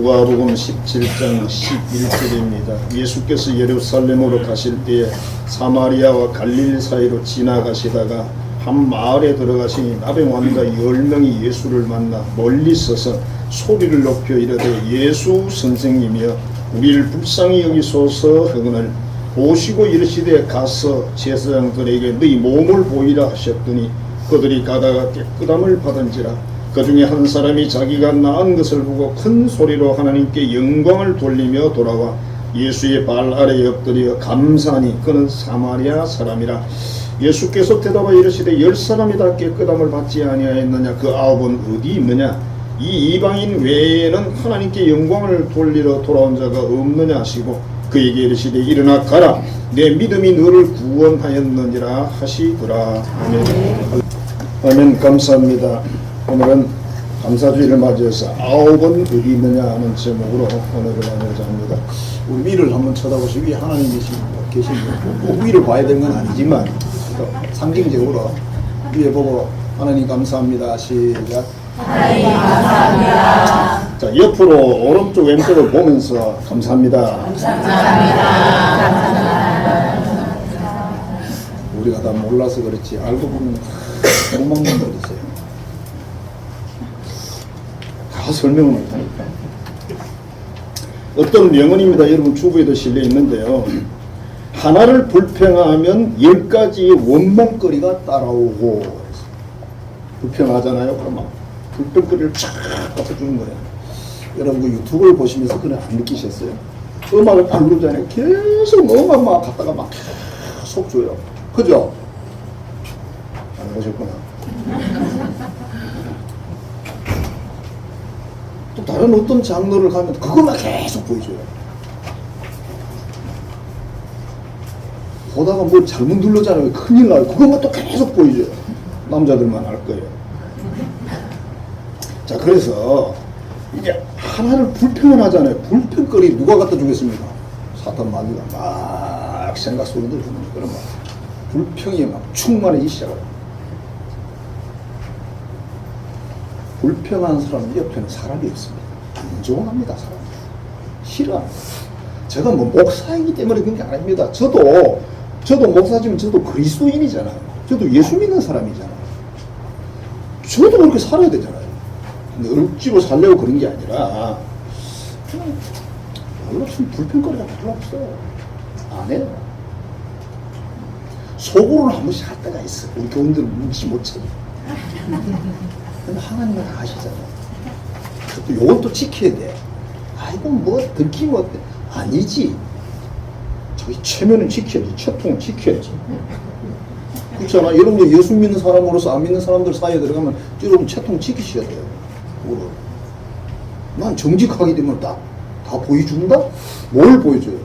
누가복음 17장 11절입니다. 예수께서 예루살렘으로 가실 때에 사마리아와 갈릴리 사이로 지나가시다가 한 마을에 들어가시니 나병 환자 10명이 예수를 만나 멀리 서서 소리를 높여 이르되 예수 선생님이여 우리를 불쌍히 여기소서 하거늘 보시고 이르시되 가서 제사장들에게 너희 몸을 보이라 하셨더니 그들이 가다가 깨끗함을 받은지라. 그 중에 한 사람이 자기가 나은 것을 보고 큰 소리로 하나님께 영광을 돌리며 돌아와 예수의 발 아래에 엎드려 감사하니 그는 사마리아 사람이라. 예수께서 대답하여 이르시되 10사람이 다 깨끗함을 받지 아니하였느냐? 그 9은 어디 있느냐? 이 이방인 외에는 하나님께 영광을 돌리러 돌아온 자가 없느냐 하시고 그에게 이르시되 일어나 가라 내 믿음이 너를 구원하였느니라 하시더라. 아멘. 아멘. 감사합니다. 오늘은 감사주일을 맞이해서 9은 어디 있느냐 하는 제목으로 오늘을 나누고자 합니다. 우리 위를 한번 쳐다보시고 위에 하나님 계십니다. 꼭 위를 봐야 되는 건 아니지만 상징적으로 위에 보고 하나님 감사합니다. 시작. 하나님 감사합니다. 자, 옆으로 오른쪽 왼쪽을 보면서 감사합니다. 감사합니다. 우리가 다 몰라서 그렇지 알고 보면 못 먹는 거 있어요. 다 설명을 못하니까. 어떤 명언입니다. 여러분 주부에도 실려 있는데요. 하나를 불평하면 10가지의 원망거리가 따라오고. 불평하잖아요. 그러면 불평거리를 쫙 갚아주는 거예요. 여러분 그 유튜브를 보시면서 그냥 안 느끼셨어요? 음악을 부르잖아요. 계속 음악만 갖다가 막 계속 줘요. 그죠? 안 보셨구나. 또 다른 어떤 장르를 가면 그것만 계속 보여줘요. 보다가 뭐 잘못 눌러잖아요. 큰일 나요. 그것만 또 계속 보여줘요. 남자들만 알 거예요. 자, 그래서 이게 하나를 불평을 하잖아요. 불평거리 누가 갖다 주겠습니까? 사탄 마귀가 막 생각 소리들 주는 그런 막 불평이 막 충만해지기 시작해요. 불평하는 사람 옆에는 사람이 없습니다. 안 좋아합니다. 사람이 싫어합니다. 제가 뭐 목사이기 때문에 그런 게 아닙니다. 저도 목사지만 저도 그리스도인이잖아요. 저도 예수 믿는 사람이잖아요. 저도 그렇게 살아야 되잖아요. 근데 억지로 살려고 그런 게 아니라 그냥 별로 좀 불평거리가 별로 없어요. 안 해요. 속으로는 한 번씩 할 때가 있어. 우리 교인들은 묻지 못해. 근데 하나님은 다 아시잖아요. 또 요건 또 지켜야 돼. 아이고 뭐 들키면 어때? 아니지. 저기 체면은 지켜야지. 채통은 지켜야지. 그렇잖아. 여러분 예수 믿는 사람으로서 안 믿는 사람들 사이에 들어가면 여러분 채통 지키셔야 돼요. 난 정직하게 되면 다 보여준다? 뭘 보여줘요?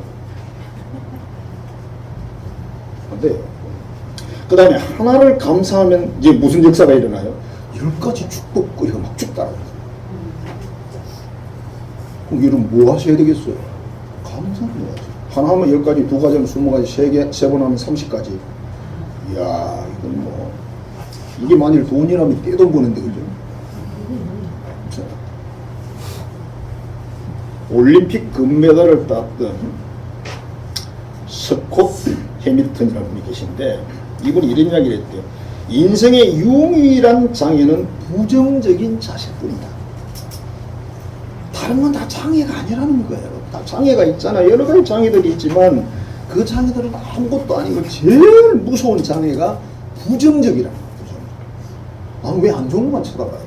안 돼요. 그 다음에 하나를 감사하면 이제 무슨 역사가 일어나요? 10가지 축복거리가 막 쭉 따라가요. 그럼 여러분 뭐 하셔야 되겠어요? 감사해야죠. 하나 하면 10가지, 2가지 하면 20가지, 3번 하면 30가지. 이야, 이건 뭐 이게 만일 돈이라면 떼돈 버는데 그죠? 올림픽 금메달을 땄던 스콧 해밀턴이라는 분이 계신데 이분이 이런 이야기를 했대요. 인생의 유일한 장애는 부정적인 자세뿐이다. 다른 건 다 장애가 아니라는 거예요. 다 장애가 있잖아요. 여러 가지 장애들이 있지만 그 장애들은 아무것도 아니고 제일 무서운 장애가 부정적이라는 거죠. 나는 왜 안 좋은 것만 쳐다봐요?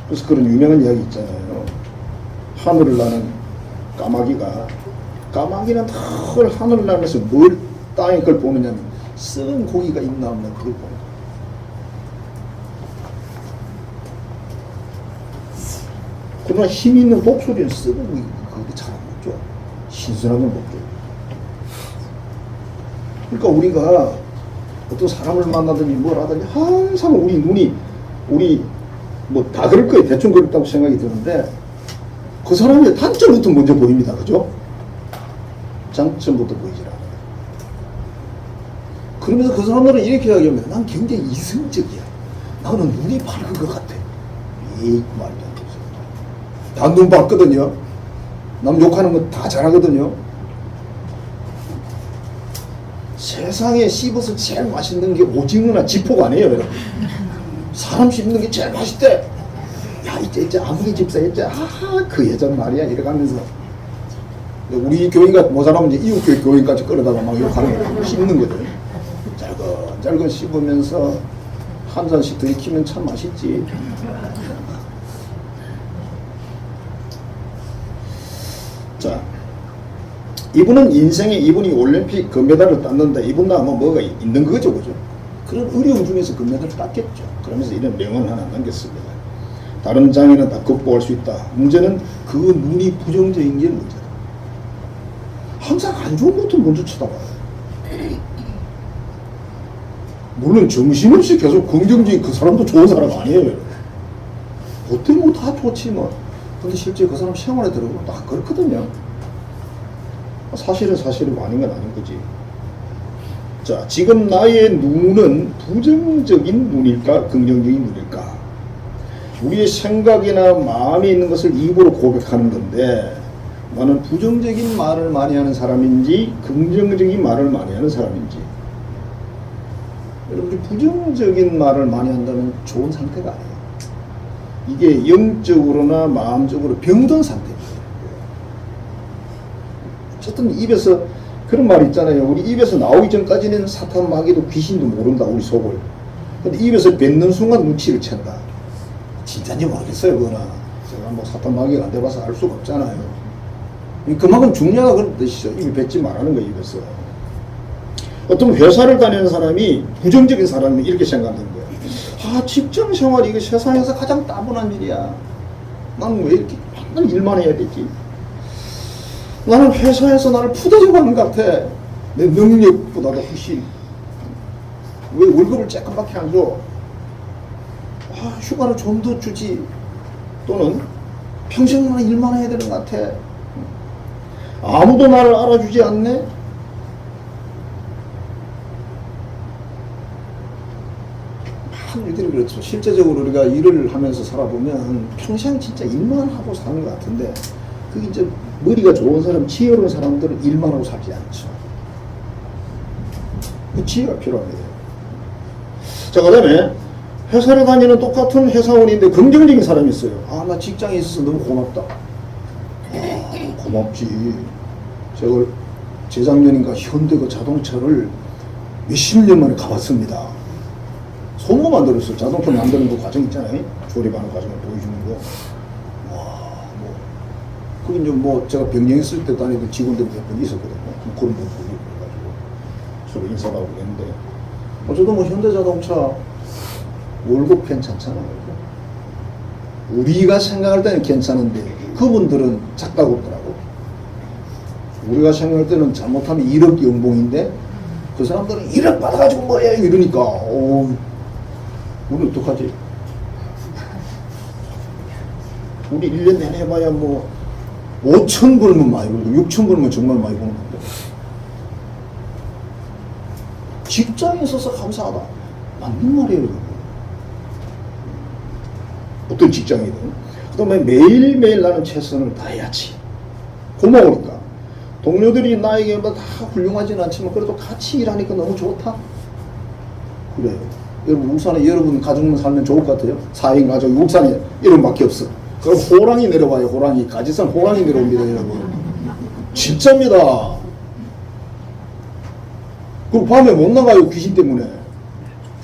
그래서 그런 유명한 이야기 있잖아요. 하늘을 나는 까마귀는 늘 하늘을 나면서 뭘 땅에 걸 보느냐면 썩은 고기가 있나 없나 그걸 보는 거예요. 그러나 힘 있는 독수리는 썩은 고기 그렇게 잘 안 먹죠. 신선한 걸 먹죠. 그러니까 우리가 어떤 사람을 만나든지 뭘 하든지 항상 우리 눈이 뭐 다 그럴 거예요. 대충 그렇다고 생각이 드는데 그 사람의 단점부터 먼저 보입니다. 그죠? 장점부터 보이질 않아요. 그러면서 그 사람들은 이렇게 이야기하면 난 굉장히 이성적이야. 나는 눈이 밝은 것 같아. 에이, 말도 안 되죠. 다 눈 밝거든요. 남 욕하는 거 다 잘하거든요. 세상에 씹어서 제일 맛있는 게 오징어나 지포가 아니에요, 여러분. 사람 씹는 게 제일 맛있대. 야, 이제 아무리 집사 이제 그 여전 말이야 이래가면서 우리 교회가 모자라면 이제 이웃교회 교회까지 끌어다가 막 욕하는 거 씹는 거죠. 짧은 씹으면서 한 잔씩 들이키면 참 맛있지. 자, 이분은 인생에 이분이 올림픽 금메달을 땄는데 이분도 아마 뭐가 있는 거죠, 그죠? 그런 어려움 중에서 금메달을 땄겠죠. 그러면서 이런 명언 하나 남겼습니다. 다른 장애는 다 극복할 수 있다. 문제는 그 눈이 부정적인 게 문제다. 항상 안 좋은 것도 먼저 쳐다봐요. 물론 정신없이 계속 긍정적인 그 사람도 좋은 사람 아니에요. 보통 뭐 다 좋지 뭐. 근데 실제 그 사람 생활에 들어보면 다 그렇거든요. 사실은 아닌 건 아닌 거지. 자, 지금 나의 눈은 부정적인 눈일까 긍정적인 눈일까? 우리의 생각이나 마음에 있는 것을 입으로 고백하는 건데 나는 부정적인 말을 많이 하는 사람인지 긍정적인 말을 많이 하는 사람인지. 여러분들 부정적인 말을 많이 한다면 좋은 상태가 아니에요. 이게 영적으로나 마음적으로 병든 상태입니다. 어쨌든 입에서 그런 말 있잖아요. 우리 입에서 나오기 전까지는 사탄 마귀도 귀신도 모른다, 우리 속을. 근데 입에서 뱉는 순간 눈치를 챈다. 진짜인지 모르겠어요, 그거는. 제가 뭐 사탄 마귀가 안 돼봐서 알 수가 없잖아요. 그만큼 중요하다 그런 뜻이죠. 입에 뱉지 말라는 거예요, 입에서. 어떤 회사를 다니는 사람이 부정적인 사람이 이렇게 생각하는 거예요. 아, 직장 생활이 이거 세상에서 가장 따분한 일이야. 나는 왜 이렇게 맨날 일만 해야 되지? 나는 회사에서 나를 푸대접하는 것 같아. 내 능력보다도 훨씬. 왜 월급을 조금밖에 안 줘? 아, 휴가를 좀 더 주지. 또는 평생 나는 일만 해야 되는 것 같아. 아무도 나를 알아주지 않네? 많은 일들이 그렇죠. 실제적으로 우리가 일을 하면서 살아보면 평생 진짜 일만 하고 사는 것 같은데 그게 이제 머리가 좋은 사람, 지혜로운 사람들은 일만 하고 살지 않죠. 그 지혜가 필요합니다. 자, 그 다음에 회사를 다니는 똑같은 회사원인데 긍정적인 사람이 있어요. 아, 나 직장에 있어서 너무 고맙다. 아, 고맙지. 제가 재작년인가 현대 그 자동차를 몇십 년 만에 가봤습니다. 소모 만들었어요. 자동차 만드는 그 과정 있잖아요. 조립하는 과정을 보여주는 거. 와, 뭐. 그게 이제 뭐 제가 병영 있을 때 다니던 직원들 몇 분 있었거든요. 그런 분 보여가지고 서로 인사를 하고 그랬는데. 어쨌든 뭐 현대자동차 월급 괜찮잖아요. 우리가 생각할 때는 괜찮은데 그분들은 작다고 없더라고. 우리가 생각할 때는 잘못하면 1억 연봉인데 그 사람들은 1억 받아가지고 뭐해 이러니까 우리 어떡하지? 우리 1년 내내 해봐야 뭐 5천 벌면 많이 벌고 6천 벌면 정말 많이 버는 건데 직장에 있어서 감사하다. 맞는 말이에요. 어떤 직장이든. 그 다음에 매일매일 나는 최선을 다해야지. 고마우니까. 동료들이 나에게 뭐 다 훌륭하지는 않지만 그래도 같이 일하니까 너무 좋다. 그래요. 여러분 울산에 여러분 가족만 살면 좋을 것 같아요. 4인 가족 울산에 이름밖에 없어. 그럼 호랑이 내려와요. 호랑이. 가지산 호랑이 내려옵니다, 여러분. 진짜입니다. 그리고 밤에 못 나가요, 귀신 때문에.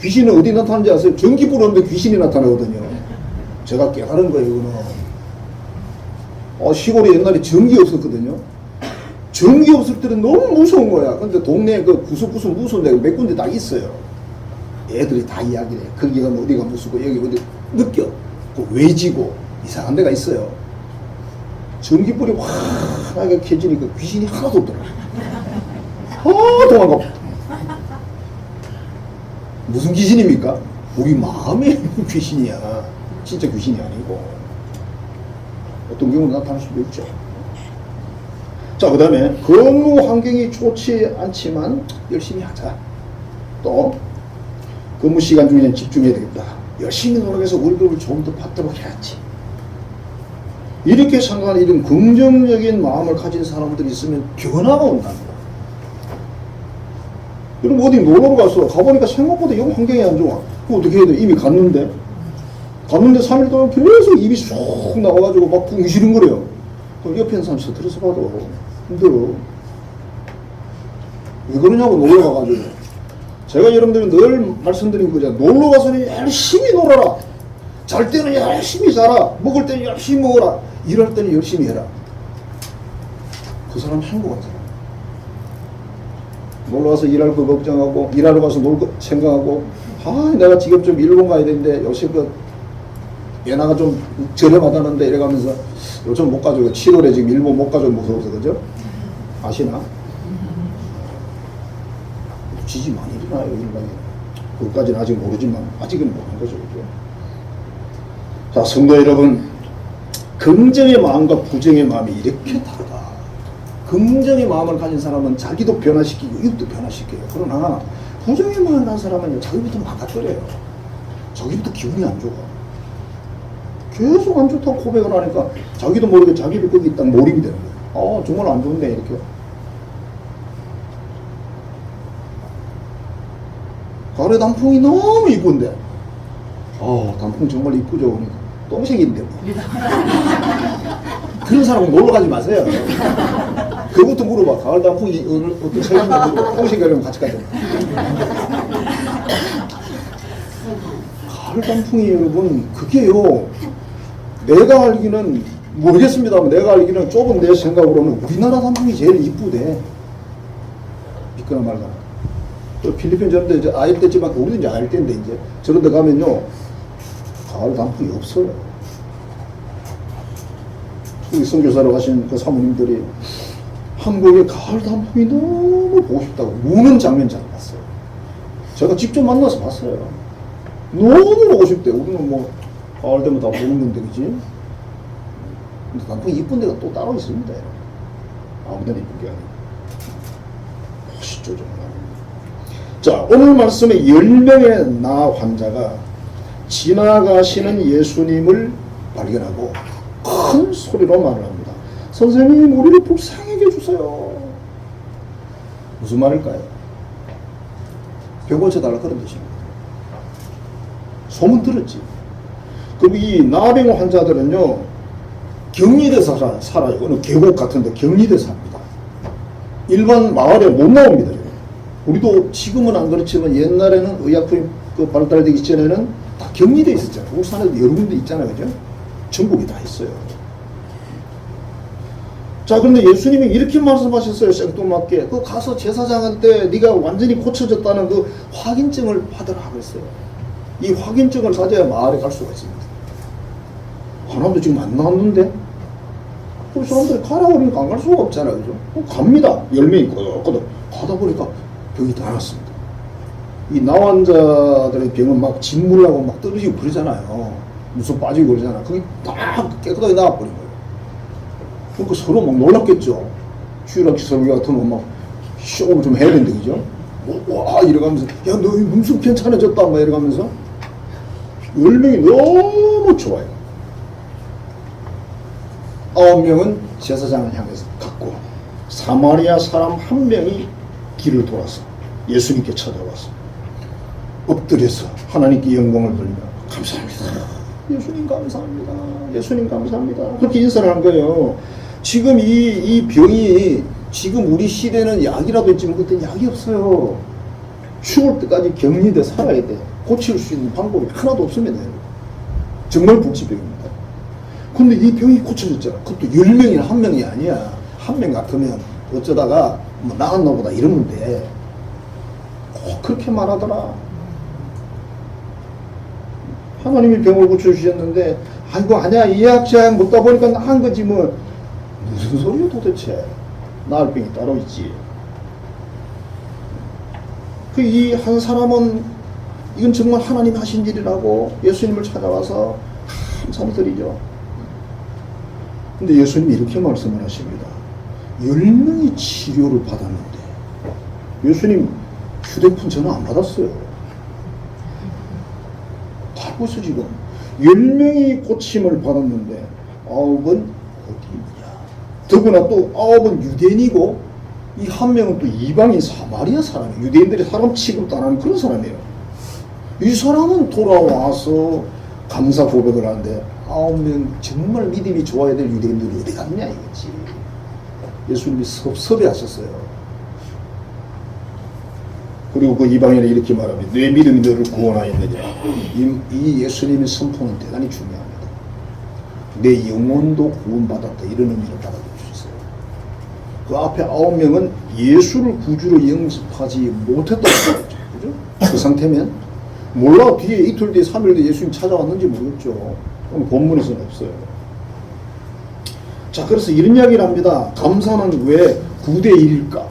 귀신은 어디 나타나는지 아세요? 전기 불었는데 귀신이 나타나거든요. 제가 깨달은 거예요, 이거는. 시골에 옛날에 전기 없었거든요. 전기 없을 때는 너무 무서운 거야. 근데 동네에 그 구석구석 무서운 데가 몇 군데 다 있어요. 애들이 다 이야기를 해. 거기 가면 어디가 무섭고 여기 어디 느껴. 그 외지고 이상한 데가 있어요. 전기불이 환하게 켜지니까 귀신이 하나도 없더라. 도망가. 무슨 귀신입니까? 우리 마음에 있는 귀신이야. 진짜 귀신이 아니고. 어떤 경우는 나타날 수도 있죠. 자, 그 다음에 근무 환경이 좋지 않지만 열심히 하자. 또 근무 시간 중에는 집중해야 되겠다. 열심히 노력해서 월급을 좀 더 받도록 해야지. 이렇게 생각하는 이런 긍정적인 마음을 가진 사람들이 있으면 변화가 온답니다. 여러분 어디 놀러 가서 가보니까 생각보다 영 환경이 안 좋아. 그럼 어떻게 해야 돼? 이미 갔는데 3일 동안 계속 입이 쑥 나와가지고 막 붕시렁거려요. 그럼 옆에 있는 사람 스트레스 받아. 힘들어. 왜 그러냐고 놀러 가가지고. 제가 여러분들이 늘 말씀드린 거잖아요. 놀러 가서는 열심히 놀아라. 잘 때는 열심히 자라. 먹을 때는 열심히 먹어라. 일할 때는 열심히 해라. 그 사람 행복한 사람. 놀러 가서 일할 거 걱정하고 일하러 가서 놀 거 생각하고 내가 지금 좀 일본 가야 되는데 요새 예나가 좀 저렴하다는데 이래가면서 요즘 못 가죠. 7월에 지금 일본 못 가죠. 무서워서 그죠? 아시나? 지지 많이 일어나요. 일본에. 그것까지는 아직 모르지만 아직은 모르는 거죠. 그죠? 자, 성도 여러분, 긍정의 마음과 부정의 마음이 이렇게 다르다. 긍정의 마음을 가진 사람은 자기도 변화시키고 이웃도 변화시켜요. 그러나 부정의 마음을 가진 사람은 자기부터 망가뜨려요. 자기부터 기분이 안 좋아. 계속 안 좋다고 고백을 하니까 자기도 모르게 자기를 거기 딱 몰입이 되는 거예요. 정말 안 좋네 이렇게. 가을에 단풍이 너무 이쁜데 단풍 정말 이쁘죠. 그러니까 똥색인데 뭐. 그런 사람은 놀러 가지 마세요. 그것부터 물어봐. 가을 단풍이 어떤 색인지 물어봐. 똥색이라면 같이 가자. 가을 단풍이 여러분 그게요. 내가 알기는 모르겠습니다만 내가 알기는 좁은 내 생각으로는 우리나라 단풍이 제일 이쁘대. 믿거나 말거나. 또 필리핀 저런데 이제 아일 때지만 우리도 이제 아일 때인데 이제 저런 데 가면요 가을 단풍이 없어요. 우리 선교사로 가신 그 사모님들이 한국의 가을 단풍이 너무 보고 싶다고 우는 장면 잘 봤어요. 제가 직접 만나서 봤어요. 너무 보고 싶대. 우리는 뭐 가을 되면 다 보는 건데 그지? 근데 단풍이 이쁜 데가 또 따로 있습니다. 아무데나 이쁜 게 아니고 보시죠 정말. 자, 오늘 말씀에 10명의 나 환자가 지나가시는 예수님을 발견하고 큰 소리로 말을 합니다. 선생님, 우리를 불쌍하게 해주세요. 무슨 말일까요? 병 고쳐달라 그런 뜻입니다. 소문 들었지. 그럼 이 나병 환자들은요 격리돼서 살아요. 어느 계곡 같은 데 격리돼서 삽니다. 일반 마을에 못 나옵니다. 우리도 지금은 안 그렇지만 옛날에는 의약품이 발달되기 전에는 다 격리돼 있었잖아요. 울산에도 여러 군데 있잖아요. 그죠? 전국에 다 있어요. 자, 그런데 예수님이 이렇게 말씀하셨어요. 생뚱맞게. 가서 제사장한테 네가 완전히 고쳐졌다는 그 확인증을 받으라 그랬어요. 이 확인증을 가져야 마을에 갈 수가 있습니다. 하나도 지금 안 나왔는데? 그 사람들이 가라고 그러니까 안 갈 수가 없잖아요. 그죠? 갑니다. 10명이 꼬덕꼬덕. 가다 보니까 병이 다 났습니다. 이 나환자들의 병은 막 진물하고 막 떨어지고 그러잖아요. 무슨 빠지고 그러잖아요. 그게 다 깨끗하게 나와버린 거예요. 그러니까 서로 막 놀랐겠죠. 휴일학 설교 같은 거 막 쇼를 좀 해야 되는데, 그죠? 와, 이래가면서, 야, 너 무슨 괜찮아졌다, 막 이래가면서. 10명이 너무 좋아요. 9명은 제사장을 향해서 갔고, 사마리아 사람 1명이 길을 돌아서 예수님께 찾아와서 엎드려서 하나님께 영광을 돌리며 감사합니다. 예수님 감사합니다. 예수님 감사합니다. 그렇게 인사를 한 거예요. 지금 이 병이 지금 우리 시대는 약이라도 있지만 그때 약이 없어요. 죽을 때까지 격리돼 살아야 돼. 고칠 수 있는 방법이 하나도 없습니다. 정말 복지병입니다. 근데 이 병이 고쳐졌잖아. 그것도 10명이나 1명이 아니야. 1명 같으면 어쩌다가 뭐 나았나 보다 이러면 돼. 그렇게 말하더라. 하나님이 병을 고쳐주셨는데 아이고 아니야 이 약자 먹다 보니까 나은 거지 뭐. 무슨 소리야 도대체. 나을 병이 따로 있지. 그 이 한 사람은 이건 정말 하나님 하신 일이라고 예수님을 찾아와서 감사를 드리죠. 근데 예수님이 이렇게 말씀을 하십니다. 10명이 치료를 받았는데 예수님 휴대폰 전화 안 받았어요. 다 하고 있어 지금. 10명이 고침을 받았는데 9은 어디냐. 더구나 또 9은 유대인이고 이 한 명은 또 이방인 사마리아 사람이에요. 유대인들이 사람 취급도 안 하는 그런 사람이에요. 이 사람은 돌아와서 감사 고백을 하는데 9명 정말 믿음이 좋아야 될 유대인들이 어디 갔냐 이거지. 예수님이 섭섭해하셨어요. 그리고 그 이방인은 이렇게 말합니다. 내 믿음이 너를 구원하였느냐. 이 예수님의 선포는 대단히 중요합니다. 내 영혼도 구원받았다 이런 의미를 받아주셨어요. 그 앞에 9명은 예수를 구주로 영접하지 못했다고 했죠. 그죠? 그 상태면 몰라. 뒤에 이틀 뒤에 3일 뒤에 예수님 찾아왔는지 모르겠죠. 그럼 본문에서는 없어요. 자, 그래서 이런 이야기를 합니다. 감사는 왜 9대1일까?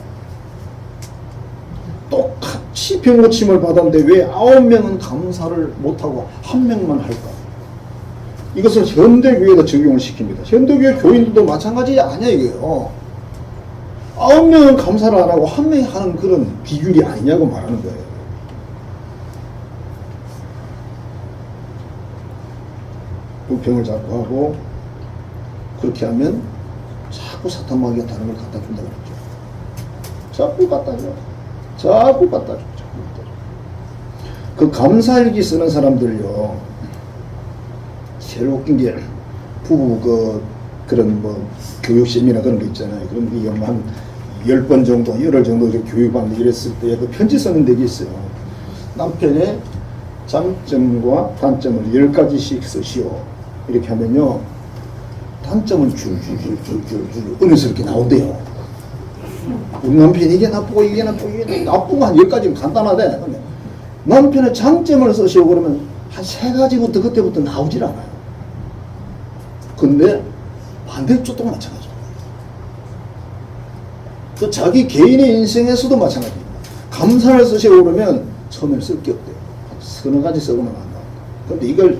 똑같이 병고침을 받았는데 왜 9명은 감사를 못하고 1명만 할까? 이것을 현대교회에다 적용을 시킵니다. 현대교회 교인들도 마찬가지 아니야 이거예요. 9명은 감사를 안 하고 1명이 하는 그런 비율이 아니냐고 말하는 거예요. 불평을 자꾸 하고 그렇게 하면 자꾸 사탄 마귀가 다른 걸 갖다 준다고 그랬죠. 자꾸 갖다 줘. 자꾸 갖다 줘. 그 감사일기 쓰는 사람들요. 제일 웃긴 게 부부 그런 뭐 교육 세미나 그런 거 있잖아요. 그런 게 한 10번 정도, 열흘 정도 교육받는데 이랬을 때 그 편지 쓰는 데가 있어요. 남편의 장점과 단점을 10가지씩 쓰시오. 이렇게 하면요. 단점은 줄줄줄줄줄 은혜스럽게 나온대요. 우리 남편이 이게 나쁘고 이게 나쁘고 이게 나쁜 거 한 10가지면 간단하대. 남편의 장점을 쓰시오 그러면 한 3가지부터 그때부터 나오질 않아요. 근데 반대쪽도 마찬가지입니다. 그 자기 개인의 인생에서도 마찬가지입니다. 감사를 쓰시오 그러면 처음에 쓸 게 없대요. 서너 가지 써보면 안 나옵니다. 근데 이걸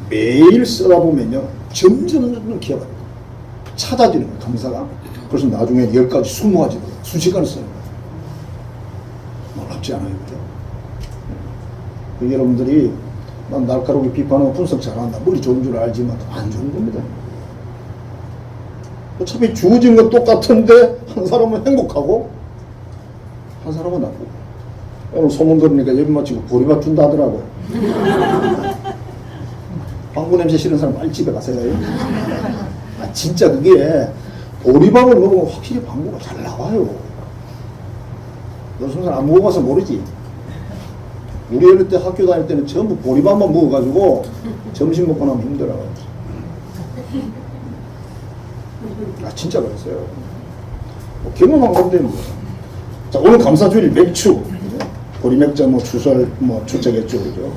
매일 쓰다 보면요. 점점 기억합니다. 찾아지는 거예요. 감사가. 그래서 나중에 10가지, 20가지 순식간에 쓰는 거예요. 놀랍지 않아요? 그죠? 여러분들이 난 날카롭게 비판하고 분석 잘한다. 머리 좋은 줄 알지만 안 좋은 겁니다. 어차피 주어진 건 똑같은데 한 사람은 행복하고 한 사람은 나쁘고. 오늘 소문 들으니까 여기 마치고 보리밥 준다 하더라고요. 방구 냄새 싫은 사람 빨리 집에 가세요. 아, 진짜 그게 보리밥을 먹으면 확실히 방구가 잘 나와요. 요즘 사람 안 먹어봐서 모르지. 우리 어릴 때 학교 다닐 때는 전부 보리밥만 먹어가지고 점심 먹고 나면 힘들어요. 아 진짜 그랬어요. 뭐 경험한 건데 뭐. 자 오늘 감사주일 맥주, 보리맥주 뭐 주설 뭐 주택했죠, 그죠?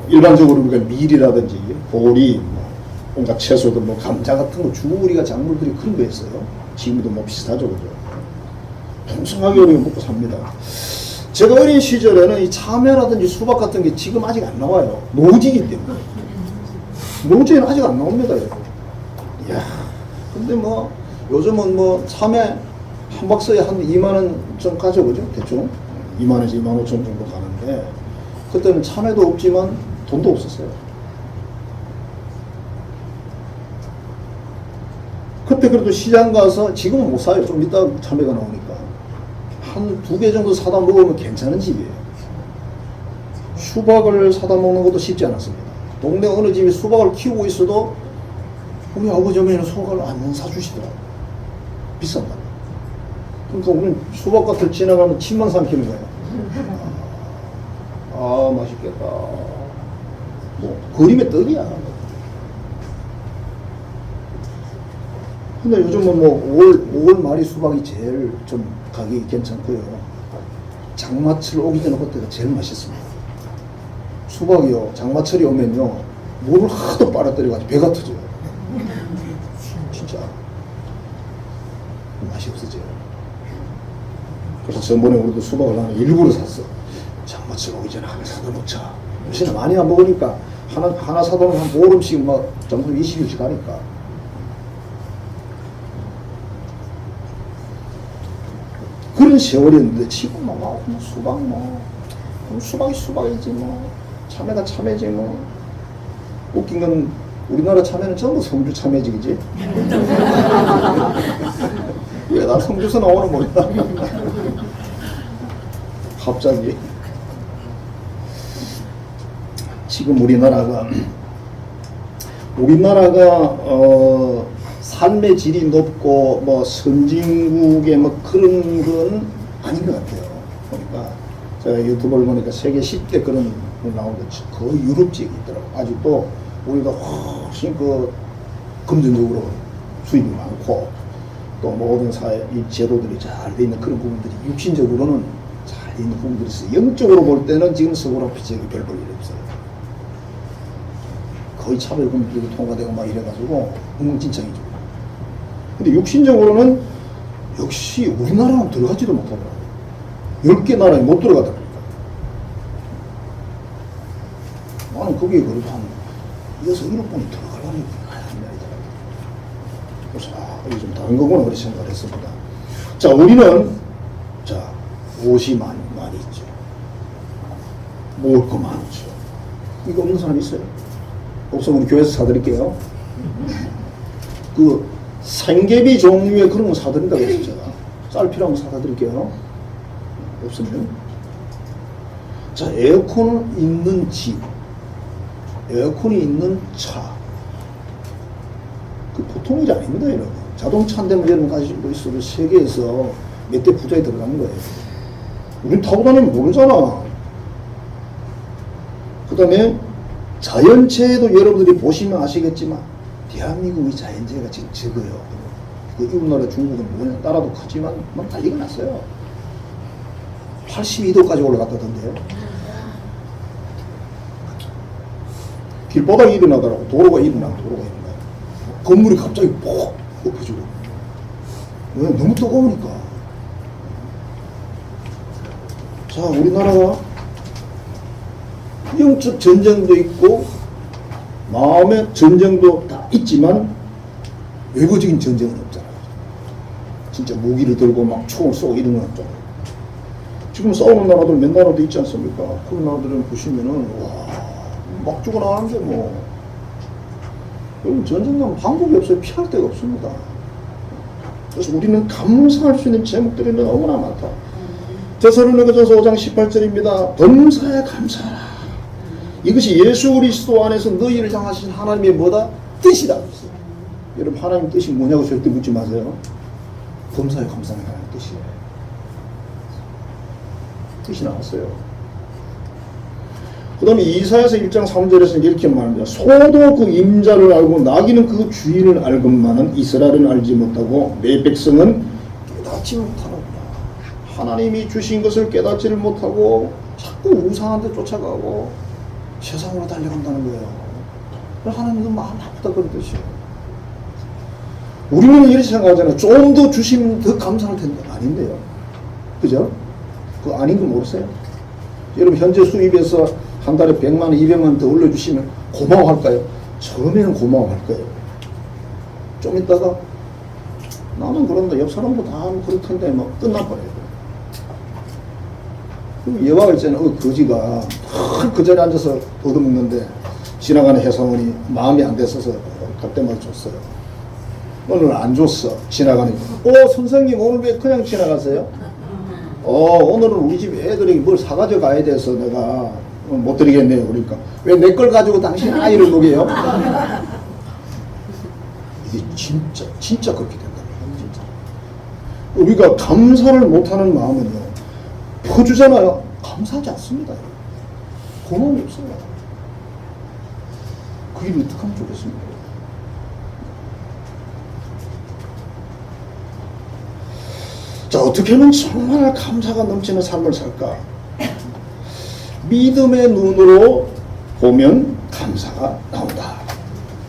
일반적으로 우리가 밀이라든지 보리, 뭐 온갖 채소들 뭐 감자 같은 거 주우리가 작물들이 큰 거 있어요. 지금도 뭐 비슷하죠, 그죠? 풍성하게 우리가 먹고 삽니다. 제가 어린 시절에는 이 참외라든지 수박 같은 게 지금 아직 안 나와요. 노지기 때문에. 노지에는 아직 안 나옵니다, 여러분. 이야, 근데 뭐 요즘은 뭐 참외 한 박스에 한 2만원 좀 가죠, 그죠? 대충 2만원에서 2만 5천 정도 가는데 그때는 참외도 없지만 돈도 없었어요. 그때 그래도 시장 가서 지금은 못 사요. 좀 이따 참외가 나오니까 한 2개 정도 사다 먹으면 괜찮은 집이에요. 수박을 사다 먹는 것도 쉽지 않았습니다. 동네 어느 집이 수박을 키우고 있어도 우리 아버지 어머니는 수박을 안 사주시더라고요. 비싼다. 그러니까 우리는 수박밭을 지나가면 침만 삼키는 거예요. 아 맛있겠다. 뭐 그림의 떡이야. 근데 요즘은 뭐 5월 말이 수박이 제일 좀 가격이 괜찮고요. 장마철 오기 전에 그때가 제일 맛있습니다. 수박이요 장마철이 오면요 물을 하도 빨아들여가지고 배가 터져요. 진짜 맛이 없어져요. 그래서 전번에 우리도 수박을 하나 일부러 샀어. 장마철 오기 전에 하나 사다 놓자. 요새는 많이 안 먹으니까 하나 사다 놓으면 한 보름씩 막 정도 20일씩 가니까. 그런 세월이었는데 지금 뭐 수박 뭐 수박이 수박이지 뭐 참외가 참외지 뭐. 웃긴 건 우리나라 참외는 전부 성주 참외지, 그지? 왜 나 성주서 나오는 몰라. 갑자기. 지금 우리나라가 삶의 질이 높고 뭐 선진국의 뭐 그런 건 아닌 것 같아요. 보니까 제가 유튜브를 보니까 세계 10대 그런 거 나오는데 거의 유럽 지역이 있더라고요. 아직도 우리가 훨씬 그 금전적으로 수입이 많고 또 모든 사회 이 제도들이 잘 돼 있는 그런 부분들이 육신적으로는 잘 돼 있는 부분들이 있어요. 영적으로 볼 때는 지금 서구랑 지역이 별 볼 일이 없어요. 거의 차별금지도 통과되고 막 이래가지고 엉망진창이죠. 근데 육신적으로는 역시 우리나라는 들어가지도 못하더라고요. 10개 나라에 못 들어가더라고요. 나는 거기에 그래도 한 6, 7번이 들어가려면 가야 한 말이더라고요. 그래서 이게 좀 다른 거구나 그렇게 생각을 했습니다. 자, 우리는 자 옷이 많이 있죠. 먹을 거 많죠. 이거 없는 사람 있어요? 없으면 우리 교회에서 사드릴게요. 그 생계비 종류의 그런 거 사드린다고 했어요. 제가 쌀 필요하면 사다 드릴게요. 없으면 자, 에어컨 있는 집, 에어컨이 있는 차, 그 보통 일이 아닙니다. 여러분. 자동차 한 대만 여러분 가지고 있어도 세계에서 몇 대 부자에 들어가는 거예요. 우린 타고 다니면 모르잖아. 그 다음에 자연재해도 여러분들이 보시면 아시겠지만 대한민국의 자연재해가 지금 적어요. 그 이웃나라 중국은 나라도 크지만 막 난리가 났어요. 82도까지 올라갔다던데요. 길바닥이 일어나더라고. 도로가 일어나고. 건물이 갑자기 폭 엎어지고. 왜? 너무 뜨거우니까. 자, 우리나라가 영적 전쟁도 있고 마음의 전쟁도 다 있지만 외부적인 전쟁은 없잖아요. 진짜 무기를 들고 막 총을 쏘고 이런 건 없잖아요. 지금 싸우는 나라들 몇 나라도 있지 않습니까? 그런 나라들은 보시면은 막 죽어나가는데 뭐 여러분 전쟁은 방법이 없어요. 피할 데가 없습니다. 그래서 우리는 감사할 수 있는 제목들이 너무나 많다. 데살로니가전서 5장 18절입니다. 범사에 감사하라. 이것이 예수 그리스도 안에서 너희를 향하신 하나님의 뭐다? 뜻이다. 여러분 하나님 뜻이 뭐냐고 절대 묻지 마세요. 범사에 감사하는 하나님 뜻이에요. 뜻이 나왔어요. 그 다음에 이사야서 1장 3절에서 이렇게 말합니다. 소도 그 임자를 알고 나귀는 그 주인을 알건만은 이스라엘은 알지 못하고 내 백성은 깨닫지 못하는구나. 하나님이 주신 것을 깨닫지를 못하고 자꾸 우상한테 쫓아가고 세상으로 달려간다는 거예요. 하나님도 마음 나쁘다 그런 뜻이에요. 우리는 이렇게 생각하잖아요. 좀 더 주시면 더 감사할 텐데 아닌데요. 그죠? 그거 아닌 거 모르세요? 여러분 현재 수입에서 한 달에 100만 원, 200만 원 더 올려주시면 고마워할까요? 처음에는 고마워할 거예요. 좀 있다가 나는 그런데 옆 사람도 다 그럴 텐데 뭐 끝나버려요. 예화가 있잖아요. 거지가 그 자리에 앉아서 얻어먹는데 지나가는 회사원이 마음이 안 됐어서 갈 때마다 줬어요. 오늘 안 줬어. 지나가는 선생님 오늘 왜 그냥 지나가세요? 오늘은 우리 집 애들에게 뭘 사가져 가야 돼서 내가 못 드리겠네요. 그러니까 왜 내 걸 가지고 당신 아이를 먹여요? 이게 진짜 그렇게 된다. 진짜. 우리가 감사를 못하는 마음은요. 퍼주잖아요. 감사하지 않습니다. 고마움이 없어요. 그 일을 어떻게 하면 좋겠습니까? 자, 어떻게 하면 정말 감사가 넘치는 삶을 살까? 믿음의 눈으로 보면 감사가 나온다.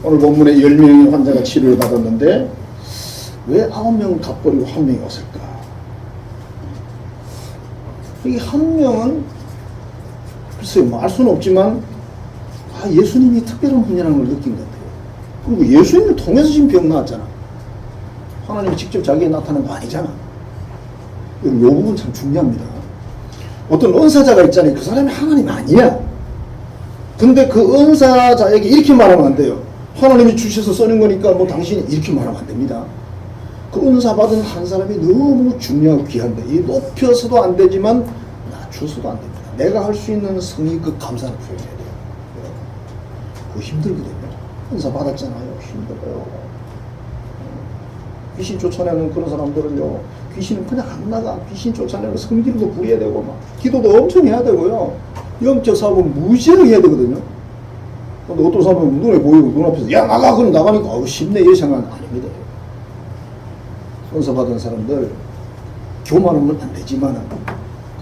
오늘 본문에 10명의 환자가 치료를 받았는데 왜 9명은 갚버리고 1명이 왔을까? 이 한 명은 글쎄요, 뭐 알 수는 없지만 예수님이 특별한 분이라는 걸 느낀 것 같아요. 그리고 예수님을 통해서 지금 병 나았잖아. 하나님이 직접 자기에 나타난 거 아니잖아. 이 부분 참 중요합니다. 어떤 은사자가 있잖아요. 그 사람이 하나님 아니야. 근데 그 은사자에게 이렇게 말하면 안 돼요. 하나님이 주셔서 쓰는 거니까 뭐 당신이 이렇게 말하면 안 됩니다. 그 은사 받은 한 사람이 너무 중요하고 귀한데 이 높여서도 안 되지만 낮춰서도 안 됩니다. 내가 할 수 있는 성의껏 감사를 표현해야 돼요. 그거 힘들거든요. 은사 받았잖아요. 힘들어요. 귀신 쫓아내는 그런 사람들은요, 귀신은 그냥 안 나가. 귀신 쫓아내는 성질도 부려야 되고 막 기도도 엄청 해야 되고요. 영적 사업은 무지하게 해야 되거든요. 근데 어떤 사람은 눈에 보이고 눈앞에서 야 나가! 그럼 나가니까 쉽네 이 생각은 아닙니다. 은사 받은 사람들 교만하면 안 되지만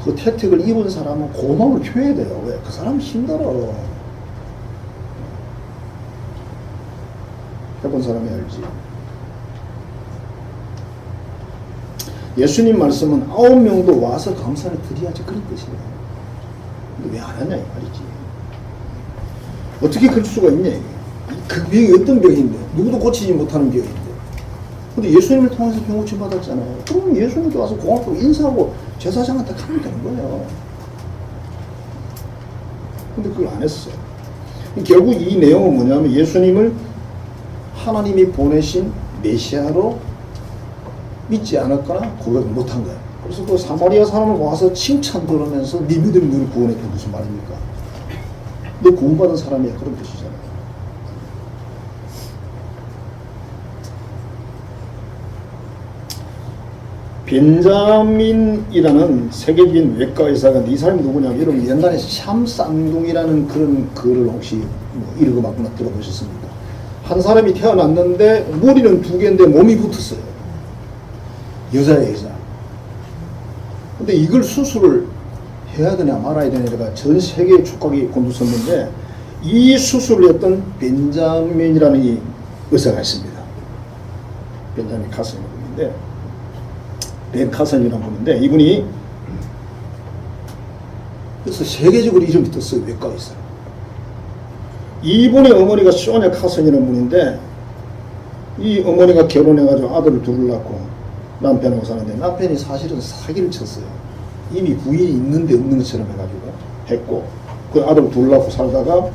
그 혜택을 입은 사람은 고마움을 표해야 돼요. 왜? 그 사람 힘들어. 해본 사람이 알지. 예수님 말씀은 9명도 와서 감사를 드려야지 그런 뜻이에요. 근데 왜 안 하냐 이 말이지. 어떻게 그럴 수가 있냐 이게. 그 병이 어떤 병인데 누구도 고치지 못하는 병인데. 근데 예수님을 통해서 병 고침 받았잖아요. 그럼 예수님께 와서 고맙고 인사하고 제사장한테 가면 되는 거예요. 근데 그걸 안 했어요. 결국 이 내용은 뭐냐면 예수님을 하나님이 보내신 메시아로 믿지 않았거나 고백을 못한 거예요. 그래서 그 사마리아 사람을 와서 칭찬 들으면서 네 믿음이 너를 구원했다 무슨 말입니까? 너 구원받은 사람이야 그런 뜻이잖아요. 벤자민이라는 세계적인 외과 의사가 이 사람이 누구냐면 여러분 옛날에 샴쌍둥이라는 그런 글을 혹시 뭐 읽어봤거나 들어보셨습니까? 한 사람이 태어났는데 머리는 2개인데 몸이 붙었어요. 여자의 여자. 근데 이걸 수술을 해야 되냐 말아야 되냐가 전 세계의 촉각이 곤두섰는데 이 수술을 했던 벤자민이라는 이 의사가 있습니다. 벤자민 카슨이라는 분인데 벤 카슨이라는 분인데 이분이 그래서 세계적으로 이름이 떴어요. 외과 의사. 이분의 어머니가 소냐 카슨이라는 분인데 이 어머니가 결혼해가지고 아들을 둘을 낳고 남편하고 사는데 남편이 사실은 사기를 쳤어요. 이미 부인이 있는데 없는 것처럼 해가지고 했고 그 아들 둘 낳고 살다가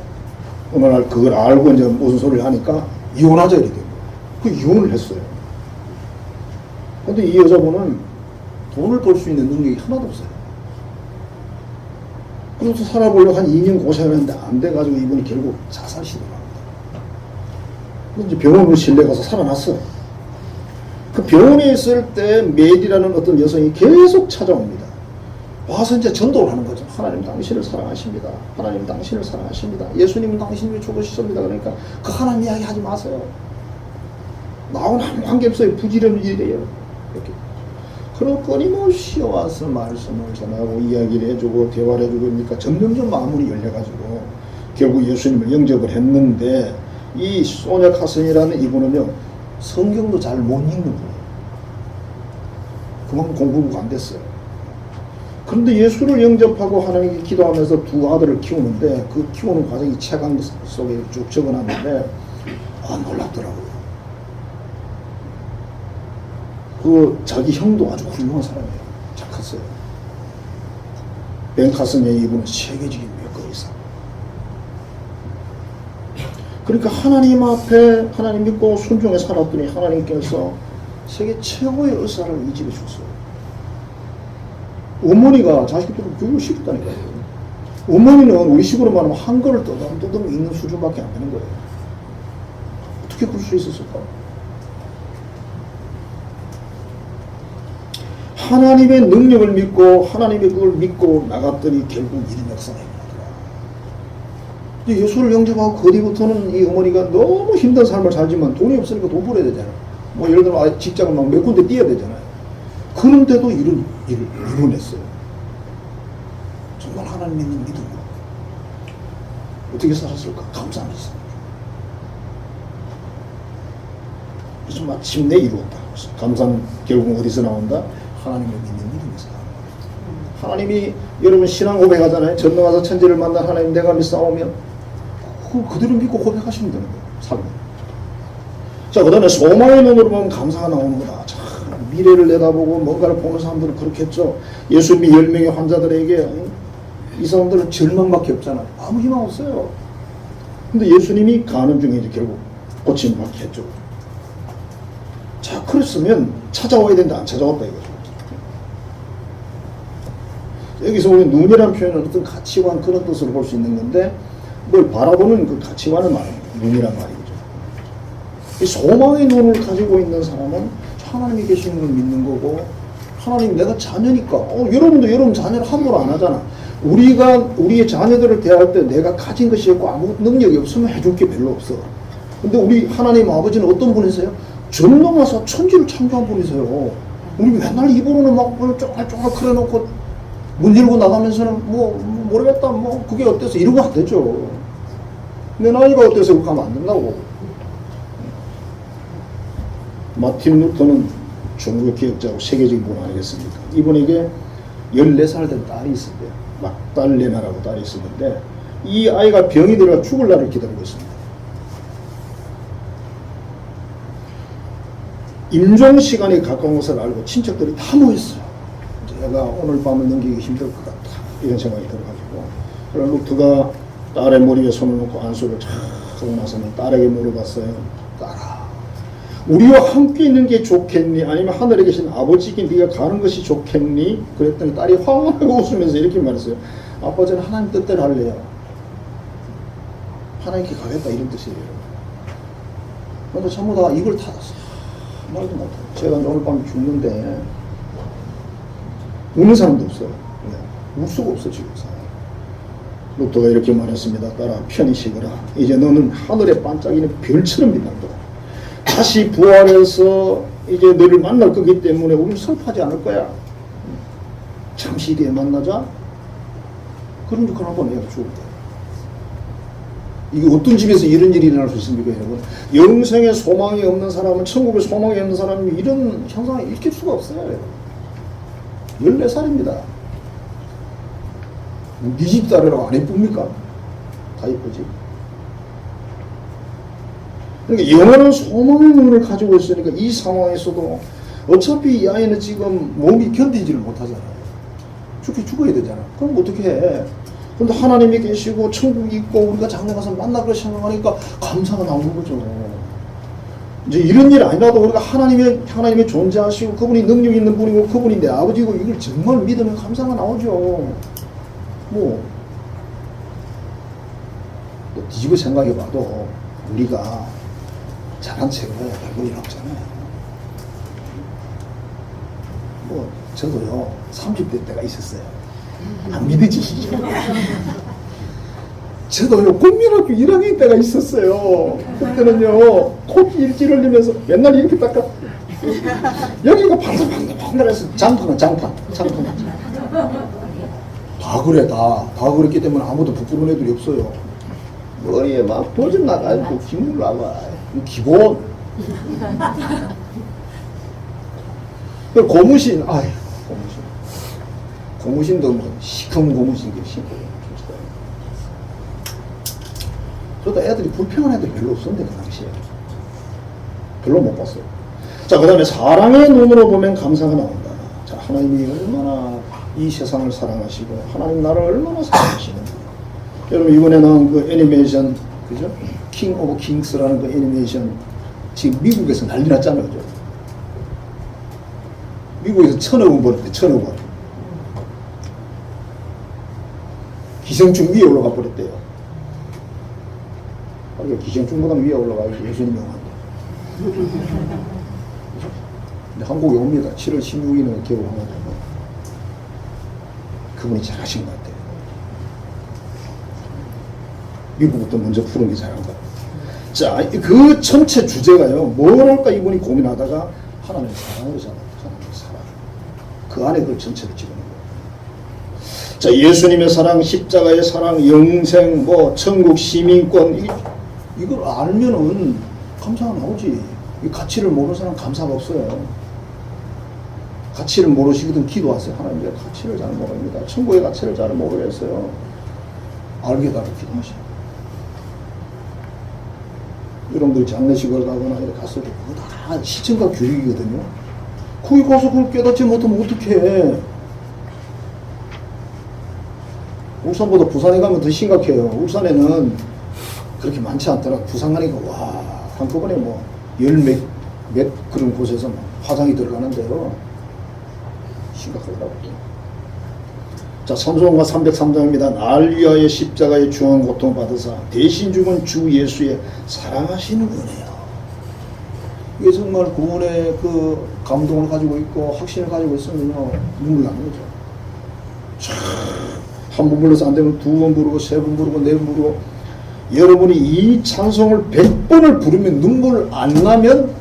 어느 날 그걸 알고 이제 무슨 소리를 하니까 이혼하자 이렇게 된 거예요. 그 이혼을 했어요. 근데 이 여자분은 돈을 벌 수 있는 능력이 하나도 없어요. 그래서 살아보려고 한 2년 고생했는데 안 돼가지고 이분이 결국 자살 시도를 합니다. 그래서 이제 병원으로 실려가서 살아났어요. 그 병원에 있을 때 메리라는 어떤 여성이 계속 찾아옵니다. 와서 이제 전도를 하는 거죠. 하나님 당신을 사랑하십니다. 하나님 당신을 사랑하십니다. 예수님은 당신을 죽으셨습니다. 그러니까 그 하나님 이야기 하지 마세요. 나오는 아무 관계없어요. 부지런히 일해요. 이렇게. 그리고 끊임없이 와서 말씀을 전하고 이야기를 해주고 대화를 해주고 그러니까 점점점 마음이 열려가지고 결국 예수님을 영접을 했는데 이 소냐 카슨이라는 이분은요 성경도 잘 못 읽는 분이에요. 그만큼 공부가 안 됐어요. 그런데 예수를 영접하고 하나님께 기도하면서 2 아들을 키우는데 그 키우는 과정이 책강 속에 쭉 적어놨는데 놀랍더라고요. 그 자기 형도 아주 훌륭한 사람이에요. 착했어요. 벤 카슨의 이분은 세계적인 외과 의사. 그러니까 하나님 앞에 하나님 믿고 순종해 살았더니 하나님께서 세계 최고의 의사를 이 집에 줬어요. 어머니가 자식들을 교육을 시켰다니까요. 어머니는 우리식으로 말하면 한글을 떠듬떠듬 읽는 수준밖에 안 되는 거예요. 어떻게 그럴 수 있었을까? 하나님의 능력을 믿고 하나님의 그걸 믿고 나갔더니 결국 이런 역사가 일어나더라. 예수를 영접하고 그 뒤부터는 이 어머니가 너무 힘든 삶을 살지만 돈이 없으니까 돈 벌어야 되잖아. 뭐 예를 들어 직장을 막 몇 군데 뛰어야 되잖아요. 그런데도 이런 일을 이뤄냈어요. 정말 하나님 믿는 믿음으로. 어떻게 살았을까? 감사하면서. 그래서 마침내 이루었다. 감사는 결국 어디서 나온다? 하나님을 믿는 믿음에서 나옵니다. 하나님이 여러분 신앙 고백하잖아요. 전능하사 천지를 만난 하나님 내가 믿사오면 그대로 믿고 고백하시면 되는 거예요. 삶을. 자, 그 다음에 소망의 눈으로 보면 감사가 나오는 거다. 참 미래를 내다보고 뭔가를 보는 사람들은 그렇겠죠. 예수님이 10명의 환자들에게 이 사람들은 절망밖에 없잖아요. 아무 희망 없어요. 근데 예수님이 가는 중에 이제 결국 고침받게 했죠. 자, 그랬으면 찾아와야 되는데 안 찾아왔다 이거죠. 여기서 우리 눈이라는 표현은 어떤 가치관 그런 뜻으로 볼 수 있는 건데 뭘 바라보는 그 가치관을 말합니다. 눈이란 말이죠. 이 소망의 눈을 가지고 있는 사람은 하나님이 계시는 걸 믿는 거고 하나님 내가 자녀니까 여러분도 여러분 자녀를 함부로 안 하잖아. 우리가 우리의 자녀들을 대할 때 내가 가진 것이 없고 아무 능력이 없으면 해줄 게 별로 없어. 근데 우리 하나님 아버지는 어떤 분이세요? 전능하사 천지를 창조한 분이세요. 우리 맨날 입으로는 막 쫑알쫑알 그려놓고 문 열고 나가면서는 모르겠다 그게 어때서 이러면 안 되죠. 내 나이가 어때서 그렇게 하면 안 된다고. 마틴 루터는 종교 개혁자고 세계적인 분 아니겠습니까? 이분에게 14살 된 딸이 있었대요. 막달레나라고 딸이 있었는데 이 아이가 병이 들어가 죽을 날을 기다리고 있습니다. 임종 시간이 가까운 것을 알고 친척들이 다 모였어요. 내가 오늘 밤을 넘기기 힘들 것 같다 이런 생각이 들어가지고 그래서 루터가 딸의 머리에 손을 놓고 안수를 쫙 하고 나서는 딸에게 물어봤어요. 딸아, 우리와 함께 있는 게 좋겠니? 아니면 하늘에 계신 아버지께 네가 가는 것이 좋겠니? 그랬더니 딸이 황홀하고 웃으면서 이렇게 말했어요. 아빠, 저는 하나님 뜻대로 할래요. 하나님께 가겠다 이런 뜻이에요. 근데 전부 다 이걸 닫았어요. 말도 못해요. 제가 오늘 밤에 죽는데 우는 사람도 없어요. 울 수가 없어 지금. 루터가 이렇게 말했습니다. 딸아, 편히 쉬거라. 이제 너는 하늘에 반짝이는 별처럼 빛난다. 다시 부활해서 이제 너를 만날 거기 때문에 우리는 슬퍼하지 않을 거야. 잠시 뒤에 만나자. 그런 줄 하고 내가 죽을 거야. 이게 어떤 집에서 이런 일이 일어날 수 있습니까, 여러분? 영생에 소망이 없는 사람은, 천국에 소망이 없는 사람이 이런 현상을 일으킬 수가 없어요, 여러분. 14살입니다. 네 집 딸이라고 안 예쁩니까? 다 예쁘지. 그러니까 영원한 소망의 눈을 가지고 있으니까 이 상황에서도 어차피 이 아이는 지금 몸이 견디지를 못하잖아요. 죽어야 되잖아. 그럼 어떻게 해? 근데 하나님이 계시고 천국이 있고 우리가 장래 가서 만나기로 생각하니까 감사가 나오는 거죠. 이제 이런 일 아니라도 우리가 하나님이 존재하시고 그분이 능력 있는 분이고 그분이 내 아버지고 이걸 정말 믿으면 감사가 나오죠. 또 뒤집어 생각해봐도 우리가 잘한 척을 해야 별거 일 없잖아요. 저도요 30대 때가 있었어요. 안 믿어지시죠? 저도요 국민학교 1학년 때가 있었어요. 그때는요 콧 일질 흘리면서 맨날 이렇게 닦아. 여기가 방글방글해서 장판 다 그래. 다 그랬기 때문에 아무도 부끄러운 애들이 없어요. 머리에 막 버전 나가지고 기물 나가. 기본. 고무신. 고무신도 시커먼 고무신이 신고. 저도 애들이 불평한 애들이 별로 없었는데 그 당시에. 별로 못 봤어요. 자, 그 다음에 사랑의 눈으로 보면 감사가 나온다. 자, 하나님이 얼마나 이 세상을 사랑하시고 하나님 나를 얼마나 사랑하시는지. 여러분 이번에 나온 그 애니메이션 그죠? 킹 오브 킹스라는 그 애니메이션 지금 미국에서 난리 났잖아요. 그죠? 미국에서 1,000억 원 벌었대. 1,000억 원. 기생충 위에 올라가 버렸대요. 기생충보다 위에 올라가야지 예수님이 영한데. 근데 한국에 옵니다. 7월 16일에 개봉하거든요. 그분이 잘하신 것 같아요. 미국부터 먼저 푸는 게 잘한 것 같아요. 자, 그 전체 주제가요. 뭘 할까 이분이 고민하다가 하나님의 사랑으로 잡아요. 하나님의 사랑. 그 안에 그 전체를 집어넣는 거예요. 자, 예수님의 사랑, 십자가의 사랑, 영생, 천국, 시민권 이걸 알면은 감사가 나오지. 이 가치를 모르는 사람 감사가 없어요. 가치를 모르시거든 기도하세요. 하나님 제가 가치를 잘 모릅니다. 천국의 가치를 잘 모르겠어요. 알게 달라고 기도하세요. 여러분들 장례식을 가거나 이렇게 갔을 때 그거 다 시청각 교육이거든요. 거기 가서 그걸 깨닫지 못하면 어떡해. 울산보다 부산에 가면 더 심각해요. 울산에는 그렇게 많지 않더라도 부상하니까 와 한꺼번에 뭐 몇 그런 곳에서 막 화상이 들어가는데요. 심각하더라고요. 자, 삼손과 303장입니다. 날 위하여 십자가의 중한 고통 받으사 대신 죽은 주 예수의 사랑하시는 은혜요. 이게 정말 구원의 그 감동을 가지고 있고 확신을 가지고 있으면요 눈물 나는 거죠. 한 번 불러서 안 되면 두 번 부르고 세 번 부르고 네 번 부르고 여러분이 이 찬송을 100번을 부르면 눈물 안 나면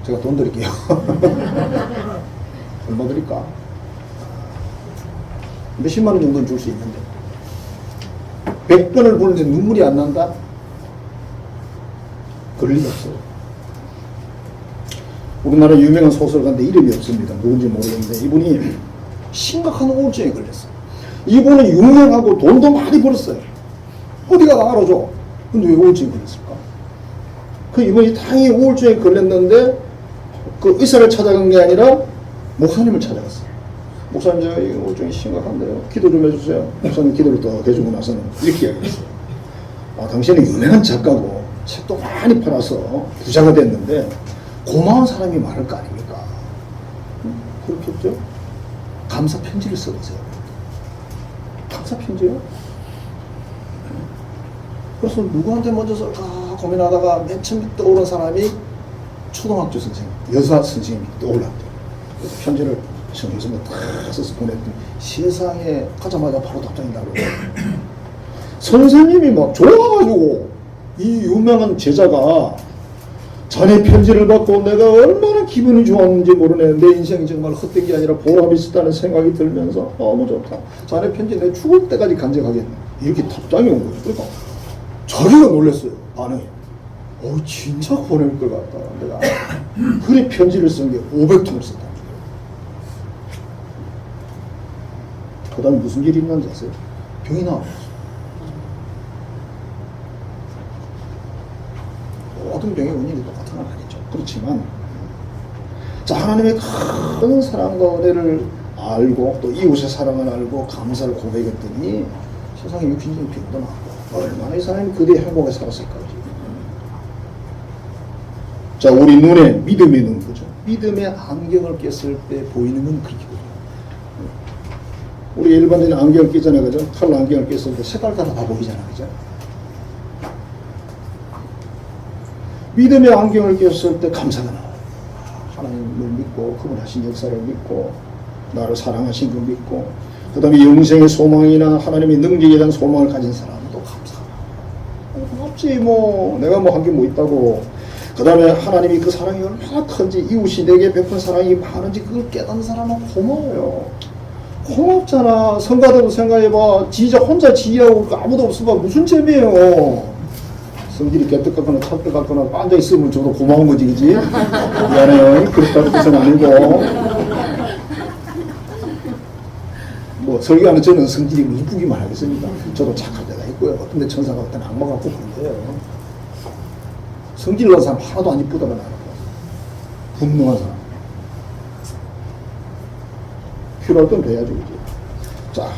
제가 돈 드릴게요. 얼마 드릴까? 몇십만 원 정도는 줄 수 있는데 100번을 부르는데 눈물이 안 난다? 그럴 리가 없어요. 우리나라 유명한 소설가인데 이름이 없습니다. 누군지 모르겠는데 이분이 심각한 우울증에 걸렸어요. 이분은 유명하고 돈도 많이 벌었어요. 어디가 다 알아줘. 근데 왜 우울증에 걸렸을까? 그 이분이 다행히 우울증에 걸렸는데 그 의사를 찾아간 게 아니라 목사님을 찾아갔어요. 목사님, 저 우울증이 심각한데요. 기도 좀 해주세요. 목사님 기도를 또 해주고 나서는 이렇게 이야기했어요. 아, 당신은 유명한 작가고 책도 많이 팔아서 부자가 됐는데 고마운 사람이 많을 거 아닙니까? 그렇겠죠? 감사 편지를 써보세요. 감사 편지요? 그래서 누구한테 먼저 쓸까 고민하다가 맨 처음 떠오른 사람이 초등학교 선생님, 여사 선생님이 떠올랐대요. 그래서 편지를 정성을 다 써서 보냈더니 세상에 가자마자 바로 답장이 나오고 선생님이 막 좋아가지고 이 유명한 제자가 자네 편지를 받고 내가 얼마나 기분이 좋았는지 모르네. 내 인생이 정말 헛된 게 아니라 보람이 있었다는 생각이 들면서 너무 좋다. 자네 편지 내 죽을 때까지 간직하겠네. 이렇게 답장이 온 거예요. 그러니까 자기가 놀랐어요. 반응이. 진짜 보낼 것 같다. 내가 그래 편지를 쓴 게 500통을 썼다. 그 다음에 무슨 일이 있는지 아세요? 병이 나왔어요. 모든 병의 원인이 똑같은 건 아니죠. 그렇지만 자, 하나님의 큰 사랑과 은혜를 알고 또 이웃의 사랑을 알고 감사를 고백했더니 세상에 육신적인 병도 나고 얼마나 이 사람이 그대의 행복에 살았을까. 자, 우리 눈에 믿음의 눈 보죠. 믿음의 안경을 꼈을 때 보이는 건 그렇게 보여요. 우리 일반적인 안경을 끼잖아요, 그죠? 칼 안경을 꼈을 때 색깔 따라 다 보이잖아요, 그죠? 믿음의 안경을 꼈을 때 감사가 나와요. 하나님을 믿고 그분 하신 역사를 믿고 나를 사랑하신 걸 믿고 그 다음에 영생의 소망이나 하나님의 능력에 대한 소망을 가진 사람도 감사가 나와요. 고맙지 뭐 내가 뭐 한 게 뭐 있다고. 그 다음에 하나님이 그 사랑이 얼마나 큰지 이웃이 내게 베푼 사랑이 많은지 그걸 깨닫는 사람은 고마워요. 고맙잖아. 성가대로 생각해봐. 지자 혼자 지휘하고 아무도 없으면 무슨 재미예요. 성질이 개떡같거나 찰떡같거나 앉아있으면 저도 고마운 거지, 그지? 미안해요. 그렇다는 뜻은 아니고. 뭐 설교하는 저는 성질이 뭐 이쁘기만 하겠습니다. 저도 착할 때가 있고요. 어떤 데 천사가 어떤 악마 같고 그런데요. 성질 난 사람 하나도 안 이쁘다고 나는 분노한 사람. 필요할 땐 돼야죠, 그지? 자,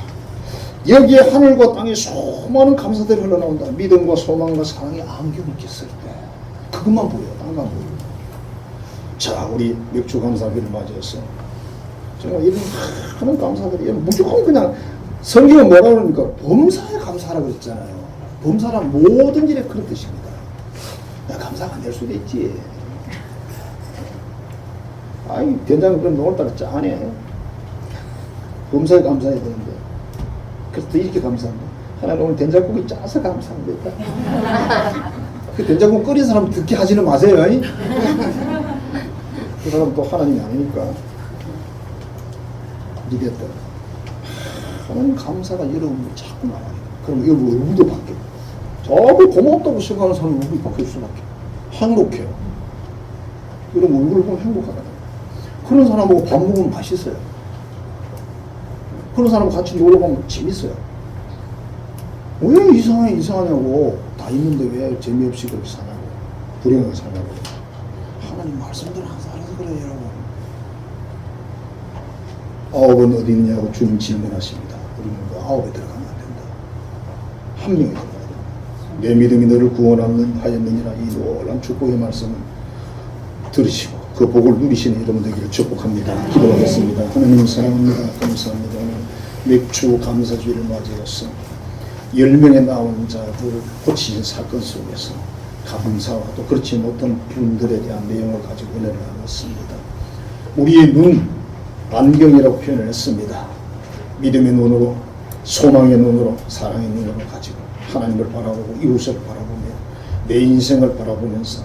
여기에 하늘과 땅에 수많은 감사들이 흘러나온다. 믿음과 소망과 사랑의 안경을 꼈을 때 그것만 보여. 딴 거 안 보여. 자, 우리 맥주 감사기를 맞이해서 정말 이런 많은 감사들이 무조건 그냥 성경은 뭐라 그러니까 범사에 감사라고 그랬잖아요. 범사란 모든 일에 그런 뜻입니다. 감사가 안 될 수도 있지. 아이, 된장은 그럼 오늘따라 짠해. 범사에 감사해야 되는데. 그래서 또 이렇게 감사합니다. 하나님 오늘 된장국이 짜서 감사합니다. 그 된장국 끓인 사람 듣게 하지는 마세요. 그 사람 또 하나님이 아니니까. 이랬다. 하나님 감사가 여러분들 자꾸 나와요. 그럼 여러분 얼굴도 바뀌어. 저도 고맙다고 생각하는 사람 얼굴이 바뀔 수밖에. 행복해요. 여러분 얼굴을 보면 행복하거든요. 그런 사람하고 밥 먹으면 맛있어요. 그런 사람하고 같이 놀러가면 재밌어요. 왜 이상하냐고. 다 있는데 왜 재미없이 그렇게 사냐고. 불행하게 사냐고. 하나님 말씀대로 항상 알아서 그래요, 여러분. 아홉은 어디 있느냐고 주님 질문하십니다. 우리는 그 아홉에 들어가면 안 된다. 한 명이 들어가야 된다. 내 믿음이 너를 구원하였느니라. 이 놀라운 축복의 말씀을 들으시고 그 복을 누리시는 여러분 되기를 축복합니다. 기도하겠습니다. 하나님 사랑합니다. 감사합니다. 오늘 맥주 감사주의를 맞이해서 10명의 나온 자들을 고치신 사건 속에서 감사와 또 그렇지 못한 분들에 대한 내용을 가지고 은혜를 나눴습니다. 우리의 눈, 안경이라고 표현을 했습니다. 믿음의 눈으로, 소망의 눈으로, 사랑의 눈으로 가지고 하나님을 바라보고 이웃을 바라보며 내 인생을 바라보면서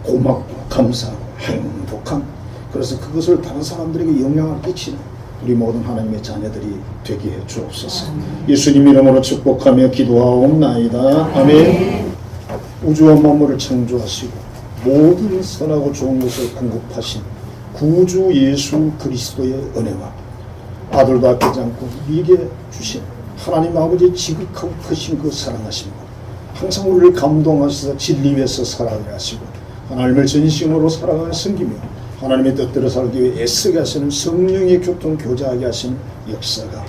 고맙고 감사하고 행복한, 그래서 그것을 다른 사람들에게 영향을 끼치는 우리 모든 하나님의 자녀들이 되게 해 주옵소서. 예수님 이름으로 축복하며 기도하옵나이다. 아멘. 우주와 만물을 창조하시고 모든 선하고 좋은 것을 공급하신 구주 예수 그리스도의 은혜와 아들도 아끼지 않고 우리에게 주신 하나님 아버지의 지극하고 크신 그 사랑하심과 항상 우리를 감동하셔서 진리 위에서 살아가게 하시고 하나님을 전심으로 사랑하며 섬기며 하나님의 뜻대로 살기 위해 애쓰게 하시는 성령의 교통 교제하게 하신 역사가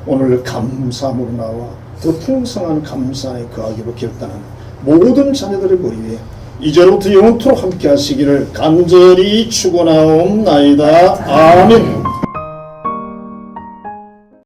오늘 감사함으로 나와 더 풍성한 감사에 거하기로 결단한 모든 자녀들의 머리에 이제로부터 영원토록 함께 하시기를 간절히 축원하옵나이다. 아멘.